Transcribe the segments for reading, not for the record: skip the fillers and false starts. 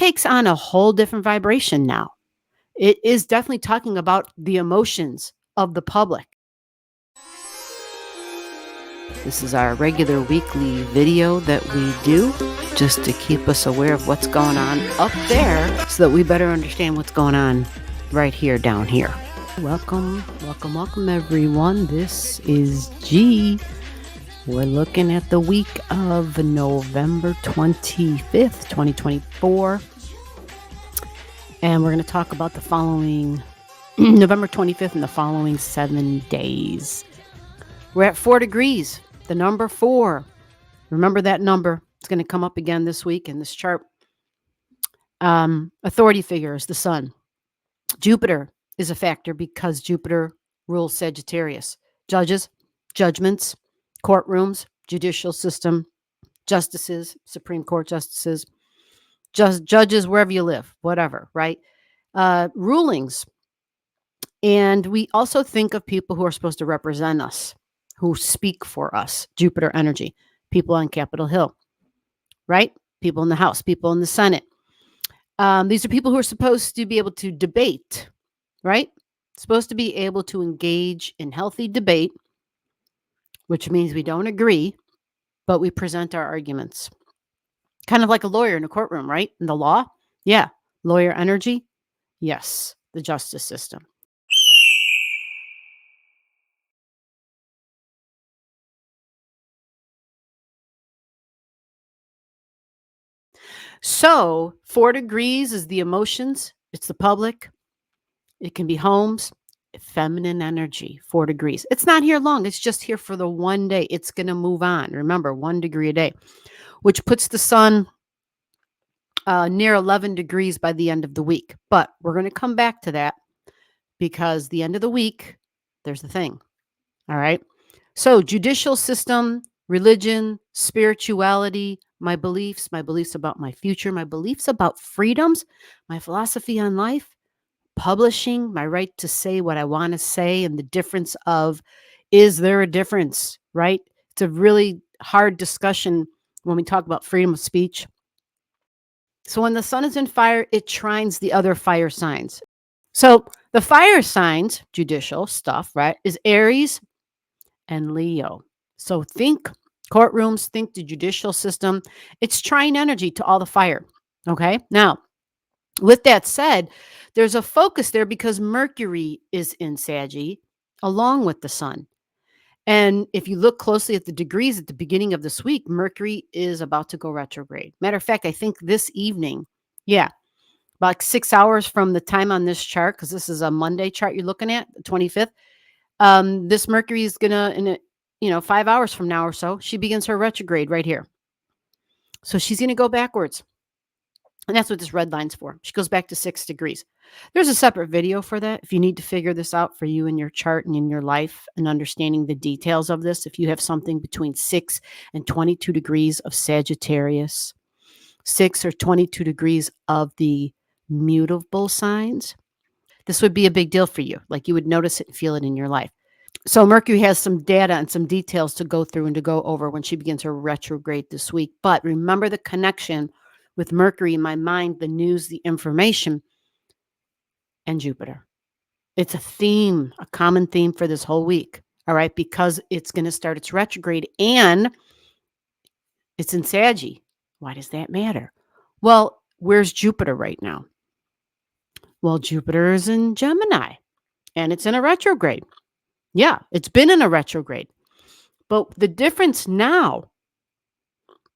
takes on a whole different vibration now. It is definitely talking about the emotions of the public. This is our regular weekly video that we do just to keep us aware of what's going on up there so that we better understand what's going on right here down here. Welcome everyone. This is G. We're looking at the week of November 25th, 2024. And we're going to talk about the following November 25th and the following 7 days. We're at 4 degrees, the number 4. Remember that number. It's going to come up again this week in this chart. Authority figure is the sun. Jupiter is a factor because Jupiter rules Sagittarius. Judges, judgments, courtrooms, judicial system, justices, Supreme Court justices, judges wherever you live, whatever, right? Rulings. And we also think of people who are supposed to represent us, who speak for us. Jupiter energy, people on Capitol Hill, right? People in the House, people in the Senate. These are people who are supposed to be able to debate, right? Supposed to be able to engage in healthy debate, which means we don't agree, but we present our arguments. Kind of like a lawyer in a courtroom, right? In the law. Yeah. Lawyer energy. Yes. The justice system. So 4 degrees is the emotions. It's the public. It can be homes. Feminine energy, 4 degrees. It's not here long. It's just here for the 1 day. It's going to move on. Remember, 1 degree a day, which puts the sun near 11 degrees by the end of the week. But we're going to come back to that because the end of the week, there's the thing. All right. So judicial system, religion, spirituality, my beliefs about my future, my beliefs about freedoms, my philosophy on life, publishing, my right to say what I want to say, and the difference of, is there a difference, right? It's a really hard discussion when we talk about freedom of speech. So when the sun is in fire, it trines the other fire signs. So the fire signs, judicial stuff, right, is Aries and Leo. So think courtrooms, think the judicial system. It's trine energy to all the fire. Okay. Now, with that said, there's a focus there because Mercury is in Saggy along with the sun. And if you look closely at the degrees at the beginning of this week, Mercury is about to go retrograde. Matter of fact, I think this evening, about 6 hours from the time on this chart, because this is a Monday chart you're looking at, the 25th, this Mercury is going to, in 5 hours from now or so, she begins her retrograde right here. So she's going to go backwards. And that's what this red line's for. She goes back to 6 degrees. There's a separate video for that. If you need to figure this out for you in your chart and in your life and understanding the details of this, if you have something between 6 and 22 degrees of Sagittarius, 6 or 22 degrees of the mutable signs, this would be a big deal for you. Like you would notice it and feel it in your life. So Mercury has some data and some details to go through and to go over when she begins her retrograde this week. But remember the connection with Mercury in my mind, the news, the information, and Jupiter. It's a theme, a common theme for this whole week. All right. Because it's going to start its retrograde and it's in Saggy. Why does that matter? Well, where's Jupiter right now? Well, Jupiter is in Gemini and it's in a retrograde. Yeah, it's been in a retrograde. But the difference now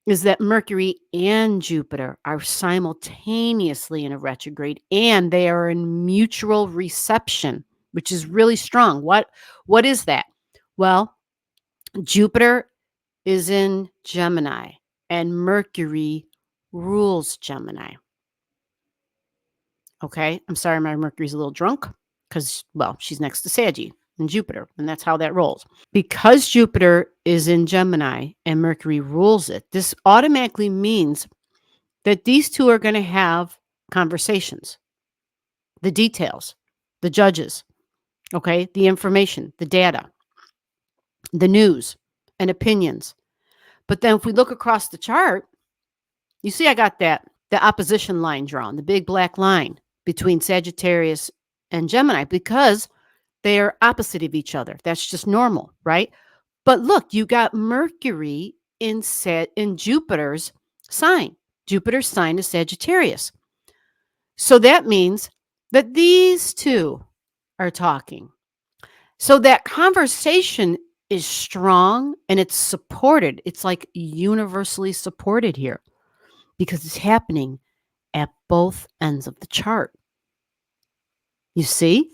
is that Mercury and Jupiter are simultaneously in a retrograde and they are in mutual reception, which is really strong. What is that? Well, Jupiter is in Gemini and Mercury rules Gemini. Okay, I'm sorry, my Mercury's a little drunk because, well, she's next to Saggy and Jupiter, and that's how that rolls. Because Jupiter is in Gemini and Mercury rules it, this automatically means that these two are going to have conversations, the details, the judges, okay, the information, the data, the news, and opinions. But then if we look across the chart, you see I got that the opposition line drawn, the big black line between Sagittarius and Gemini, because they are opposite of each other. That's just normal, right? But look, you got Mercury in Jupiter's sign. Jupiter's sign is Sagittarius. So that means that these two are talking. So that conversation is strong and it's supported. It's like universally supported here because it's happening at both ends of the chart. You see,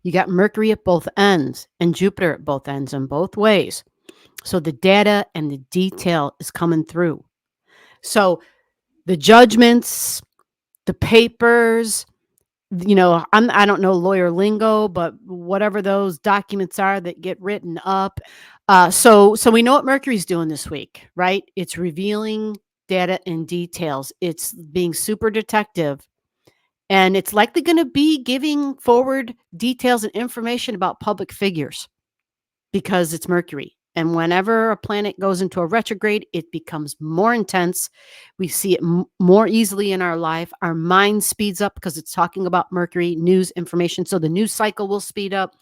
you got Mercury at both ends and Jupiter at both ends in both ways. So the data and the detail is coming through. So the judgments, the papers, I don't know lawyer lingo, but whatever those documents are that get written up. So we know what Mercury's doing this week, right? It's revealing data and details. It's being super detective, and it's likely going to be giving forward details and information about public figures because it's Mercury. And whenever a planet goes into a retrograde, it becomes more intense. We see it more easily in our life. Our mind speeds up because it's talking about Mercury, news, information. So the news cycle will speed up.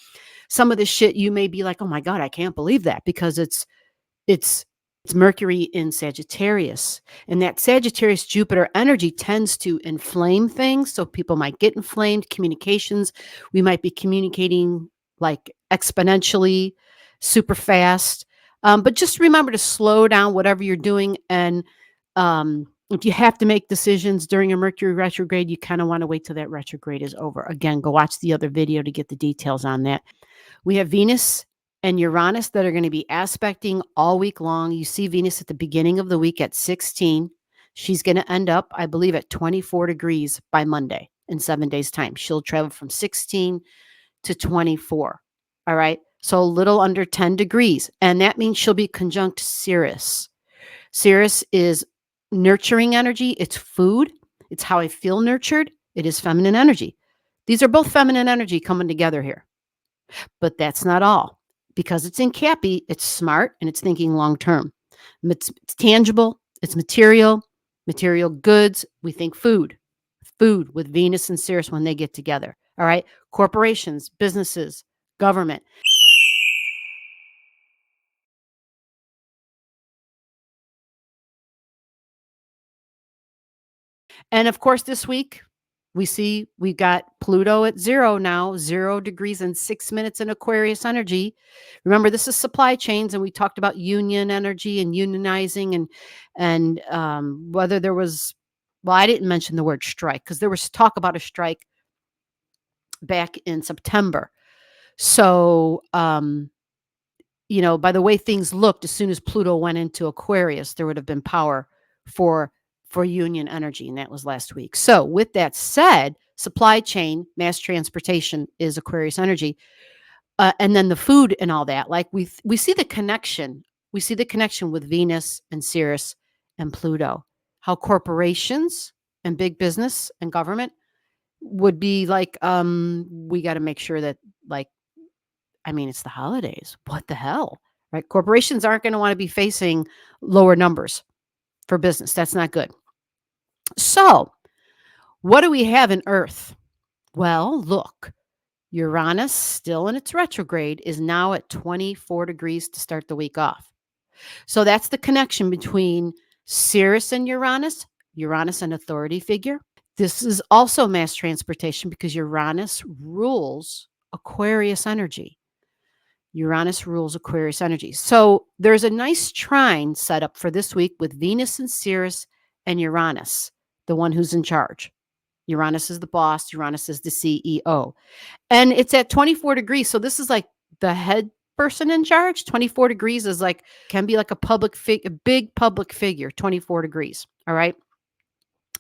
Some of the shit you may be like, oh my God, I can't believe that, because it's Mercury in Sagittarius. And that Sagittarius Jupiter energy tends to inflame things. So people might get inflamed. Communications, we might be communicating like exponentially, super fast. But just remember to slow down whatever you're doing. And if you have to make decisions during a Mercury retrograde, you kind of want to wait till that retrograde is over. Again, go watch the other video to get the details on that. We have Venus and Uranus that are going to be aspecting all week long. You see Venus at the beginning of the week at 16. She's going to end up, I believe, at 24 degrees by Monday in 7 days' time. She'll travel from 16 to 24. All right. So a little under 10 degrees. And that means she'll be conjunct Sirius. Sirius is nurturing energy. It's food. It's how I feel nurtured. It is feminine energy. These are both feminine energy coming together here. But that's not all. Because it's in Cappy, it's smart and it's thinking long term. It's tangible, it's material goods. We think food with Venus and Sirius when they get together. All right. Corporations, businesses, government. And of course, this week, we got Pluto at 0 now, 0 degrees and 6 minutes in Aquarius energy. Remember, this is supply chains, and we talked about union energy and unionizing, and whether there was. Well, I didn't mention the word strike because there was talk about a strike back in September. So, by the way things looked, as soon as Pluto went into Aquarius, there would have been power for union energy, and that was last week. So with that said, supply chain, mass transportation is Aquarius energy, and then the food and all that. Like we see the connection. We see the connection with Venus and Sirius and Pluto. How corporations and big business and government would be like, we got to make sure that, like, I mean, it's the holidays. What the hell, right? Corporations aren't going to want to be facing lower numbers for business. That's not good. So, what do we have in Earth? Well, look, Uranus, still in its retrograde, is now at 24 degrees to start the week off. So that's the connection between Sirius and Uranus an authority figure. This is also mass transportation because Uranus rules Aquarius energy. Uranus rules Aquarius energy. So there's a nice trine set up for this week with Venus and Sirius and Uranus, the one who's in charge. Uranus is the boss. Uranus is the CEO. And it's at 24 degrees. So this is like the head person in charge. 24 degrees is like, can be like a big public figure, 24 degrees. All right.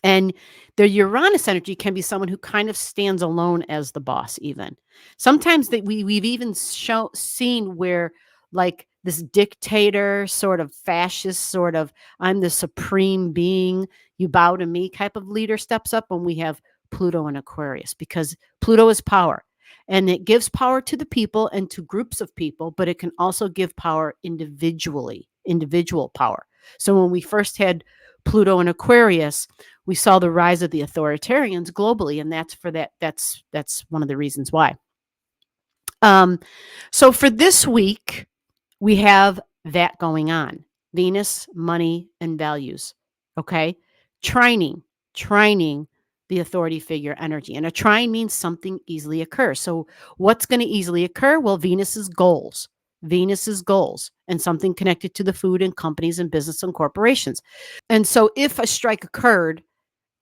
And the Uranus energy can be someone who kind of stands alone as the boss, even. Sometimes we've even seen where, like, this dictator, sort of fascist, sort of, I'm the supreme being, you bow to me type of leader steps up when we have Pluto in Aquarius, because Pluto is power. And it gives power to the people and to groups of people, but it can also give power individual power. So when we first had Pluto in Aquarius, we saw the rise of the authoritarians globally, and that's one of the reasons why. So for this week, we have that going on. Venus, money, and values. Okay. Trining the authority figure energy. And a trine means something easily occurs. So what's going to easily occur? Well, Venus's goals. Venus's goals and something connected to the food and companies and business and corporations. And so if a strike occurred,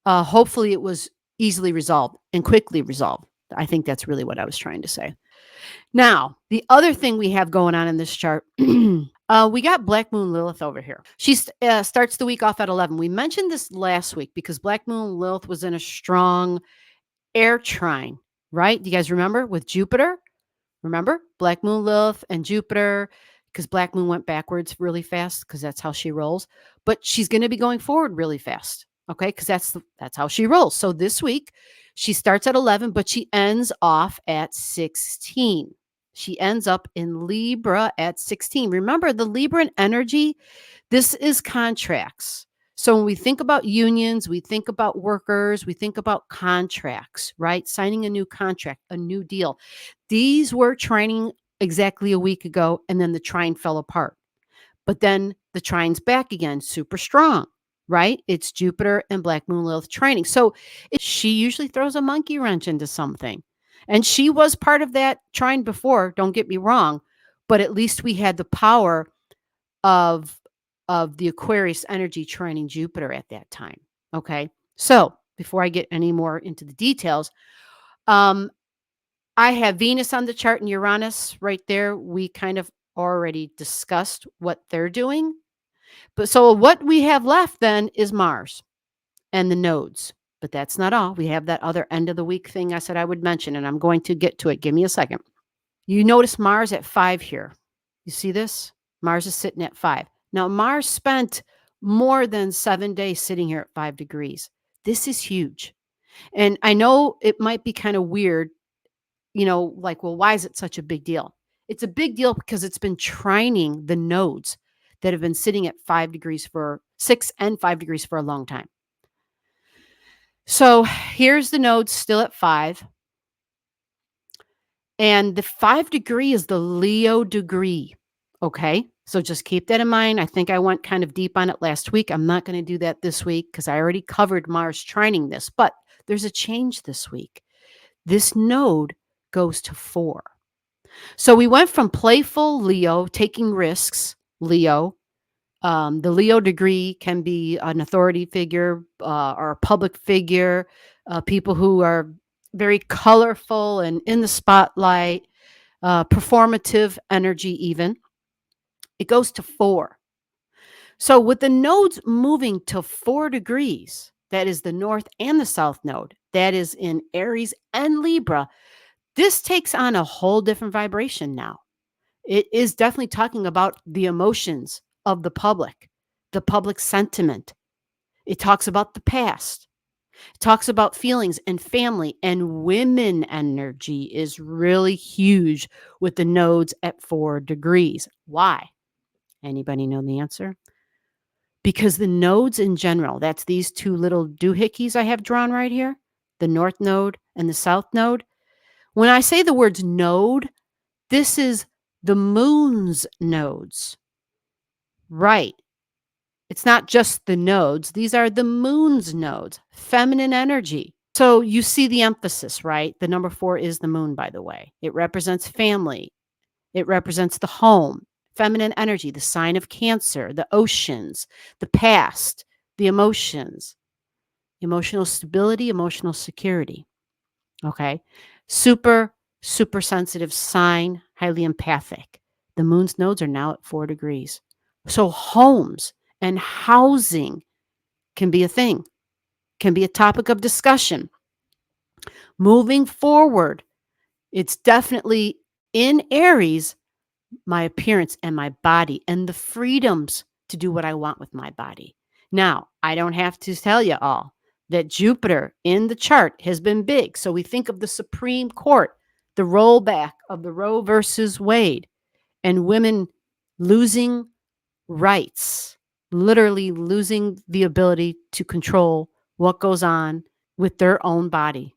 hopefully it was easily resolved and quickly resolved. I think that's really what I was trying to say. Now, the other thing we have going on in this chart, we got Black Moon Lilith over here. She starts the week off at 11. We mentioned this last week because Black Moon Lilith was in a strong air trine, right? Do you guys remember with Jupiter? Remember Black Moon Lilith and Jupiter, because Black Moon went backwards really fast because that's how she rolls. But she's going to be going forward really fast, okay? Because that's how she rolls. So this week she starts at 11, but she ends off at 16. She ends up in Libra at 16. Remember the Libran energy. This is contracts. So when we think about unions, we think about workers, we think about contracts, right? Signing a new contract, a new deal. These were trining exactly a week ago, and then the trine fell apart. But then the trine's back again, super strong, right? It's Jupiter and Black Moon Lilith trining. So she usually throws a monkey wrench into something. And she was part of that trine before, don't get me wrong, but at least we had the power of the Aquarius energy trining Jupiter at that time. Okay. So before I get any more into the details, I have Venus on the chart and Uranus right there. We kind of already discussed what they're doing. But so what we have left then is Mars and the nodes. But that's not all. We have that other end of the week thing I said I would mention, and I'm going to get to it. Give me a second. You notice Mars at 5 here. You see this? Mars is sitting at 5. Now, Mars spent more than 7 days sitting here at 5 degrees. This is huge. And I know it might be kind of weird, like, well, why is it such a big deal? It's a big deal because it's been trining the nodes that have been sitting at 5 degrees for 6 and 5 degrees for a long time. So here's the nodes still at 5. And the 5 degree is the Leo degree. Okay. So just keep that in mind. I think I went kind of deep on it last week. I'm not going to do that this week because I already covered Mars trining this, but there's a change this week. This node goes to 4. So we went from playful Leo, taking risks, Leo. The Leo degree can be an authority figure or a public figure, people who are very colorful and in the spotlight, performative energy even. It goes to 4. So with the nodes moving to 4 degrees, that is the north and the south node, that is in Aries and Libra, this takes on a whole different vibration now. It is definitely talking about the emotions of the public sentiment. It talks about the past. It talks about feelings and family, and women energy is really huge with the nodes at 4 degrees. Why? Anybody know the answer? Because the nodes in general, that's these two little doohickeys I have drawn right here, the north node and the south node. When I say the words node, this is the moon's nodes. Right. It's not just the nodes. These are the moon's nodes, feminine energy. So you see the emphasis, right? The number 4 is the moon, by the way. It represents family. It represents the home, feminine energy, the sign of Cancer, the oceans, the past, the emotions, emotional stability, emotional security. Okay. Super, super sensitive sign, highly empathic. The moon's nodes are now at 4 degrees. So homes and housing can be a thing, can be a topic of discussion. Moving forward, it's definitely in Aries, my appearance and my body and the freedoms to do what I want with my body. Now, I don't have to tell you all that Jupiter in the chart has been big. So we think of the Supreme Court, the rollback of the Roe versus Wade, and women losing rights. literally losing the ability to control what goes on with their own body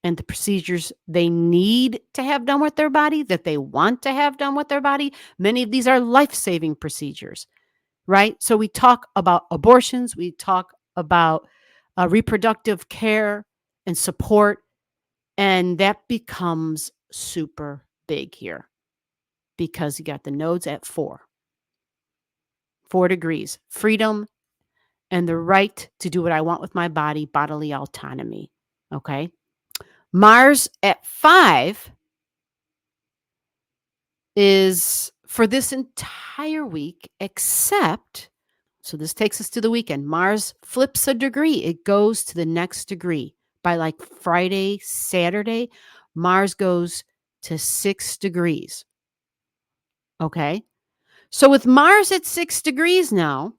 and the procedures they need to have done with their body, that they want to have done with their body. Many of these are life-saving procedures, right? So we talk about abortions, we talk about reproductive care and support, and that becomes super big here because you got the nodes at 4 degrees, freedom and the right to do what I want with my body, bodily autonomy. Okay. Mars at 5 is for this entire week, except, so this takes us to the weekend. Mars flips a degree, it goes to the next degree. By like Friday, Saturday, Mars goes to 6 degrees. Okay. So with Mars at 6 degrees now,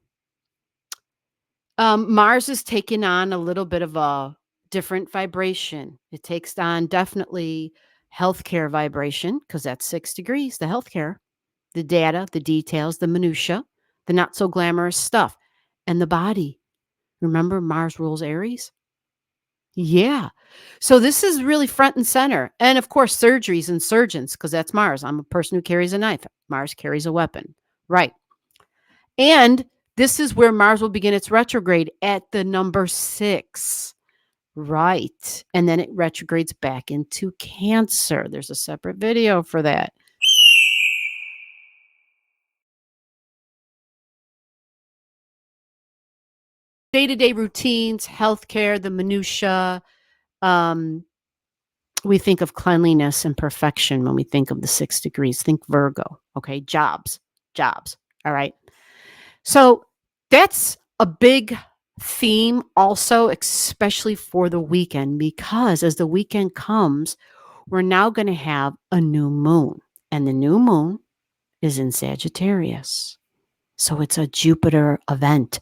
Mars is taking on a little bit of a different vibration. It takes on definitely healthcare vibration because that's 6 degrees, the healthcare, the data, the details, the minutia, the not so glamorous stuff, and the body. Remember, Mars rules Aries? Yeah. So this is really front and center. And of course, surgeries and surgeons, because that's Mars. I'm a person who carries a knife. Mars carries a weapon. Right. And this is where Mars will begin its retrograde at the number 6. Right. And then it retrogrades back into Cancer. There's a separate video for that. Day-to-day routines, healthcare, the minutia. We think of cleanliness and perfection when we think of the 6 degrees. Think Virgo. Okay. Jobs. All right. So that's a big theme also, especially for the weekend, because as the weekend comes, we're now going to have a new moon, and the new moon is in Sagittarius. So it's a Jupiter event.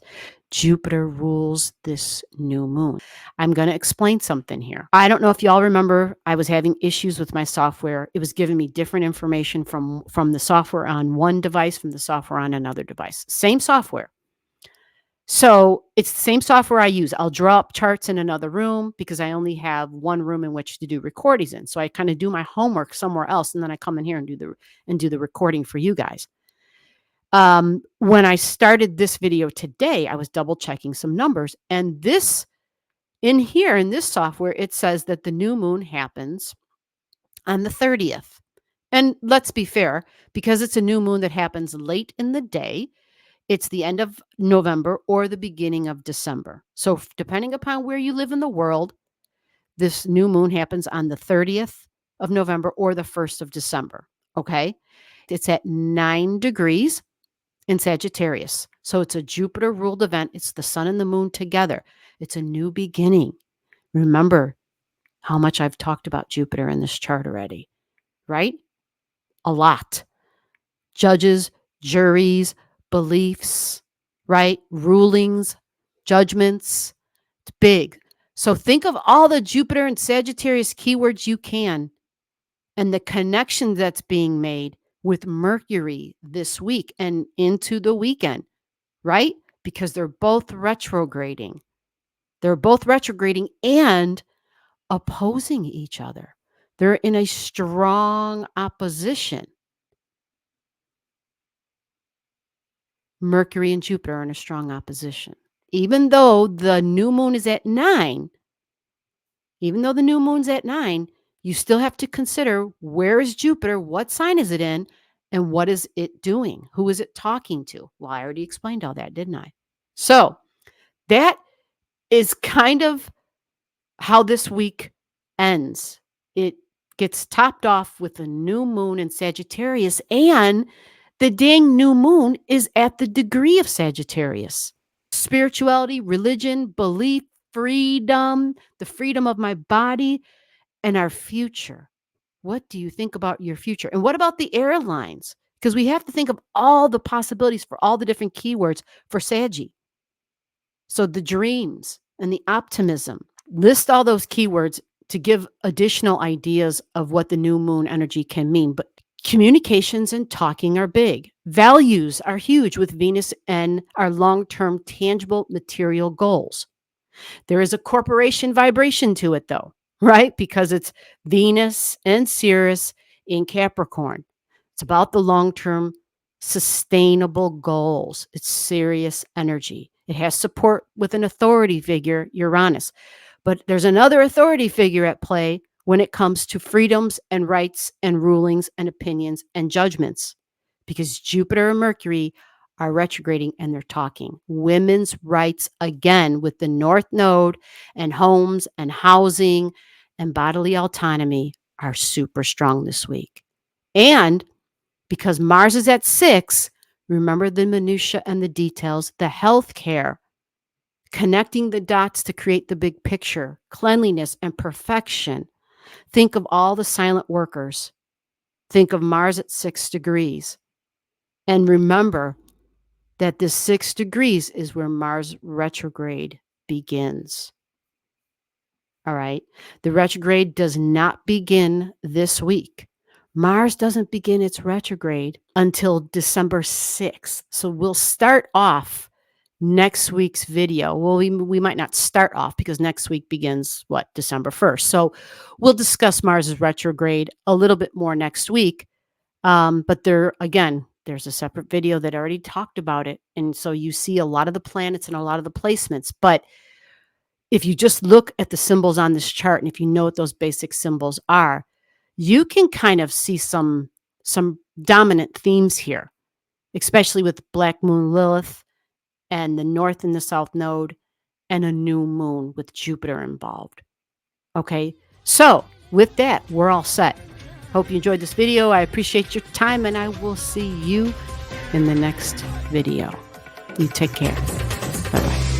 Jupiter rules this new moon. I'm going to explain something here. I don't know if y'all remember, I was having issues with my software. It was giving me different information from the software on one device, from the software on another device. Same software. So it's the same software I use. I'll draw up charts in another room because I only have one room in which to do recordings in. So I kind of do my homework somewhere else, and then I come in here and do the recording for you guys. When I started this video today, I was double checking some numbers, and this in here in this software, it says that the new moon happens on the 30th. And let's be fair, because it's a new moon that happens late in the day, it's the end of November or the beginning of December. So depending upon where you live in the world, this new moon happens on the 30th of November or the 1st of December. Okay. It's at 9 degrees in Sagittarius. So it's a Jupiter ruled event. It's the sun and the moon together. It's a new beginning. Remember how much I've talked about Jupiter in this chart already, right? A lot. Judges, juries, beliefs, right? Rulings, judgments. It's big. So think of all the Jupiter and Sagittarius keywords you can and the connection that's being made with Mercury this week and into the weekend, right? Because they're both retrograding. They're both retrograding and opposing each other. They're in a strong opposition. Mercury and Jupiter are in a strong opposition. Even though the new moon is at 9, you still have to consider where is Jupiter, what sign is it in, and what is it doing? Who is it talking to? Well, I already explained all that, didn't I? So that is kind of how this week ends. It gets topped off with a new moon in Sagittarius, and the dang new moon is at the degree of Sagittarius. Spirituality, religion, belief, freedom, the freedom of my body, and our future. What do you think about your future? And what about the airlines? Because we have to think of all the possibilities for all the different keywords for Saggy. So the dreams and the optimism, list all those keywords to give additional ideas of what the new moon energy can mean. But Communications and talking are big. Values are huge with Venus and our long-term tangible material goals. There is a corporation vibration to it, though, right? Because it's Venus and Sirius in Capricorn. It's about the long term sustainable goals. It's serious energy. It has support with an authority figure, Uranus. But there's another authority figure at play when it comes to freedoms and rights and rulings and opinions and judgments, because Jupiter and Mercury are retrograding and they're talking women's rights again with the North Node, and homes and housing and bodily autonomy are super strong this week. And because Mars is at 6, remember the minutia and the details, the healthcare, connecting the dots to create the big picture, cleanliness and perfection. Think of all the silent workers. Think of Mars at 6 degrees. And remember that this 6 degrees is where Mars retrograde begins. All right. The retrograde does not begin this week. Mars doesn't begin its retrograde until December 6th. So we'll start off next week's video. Well, we might not start off because next week begins December 1st. So we'll discuss Mars's retrograde a little bit more next week. But there's a separate video that already talked about it. And so you see a lot of the planets and a lot of the placements. But if you just look at the symbols on this chart, and if you know what those basic symbols are, you can kind of see some dominant themes here, especially with Black Moon Lilith and the North and the South Node and a new moon with Jupiter involved. Okay, so with that, we're all set. Hope you enjoyed this video. I appreciate your time, and I will see you in the next video. You take care. Bye-bye.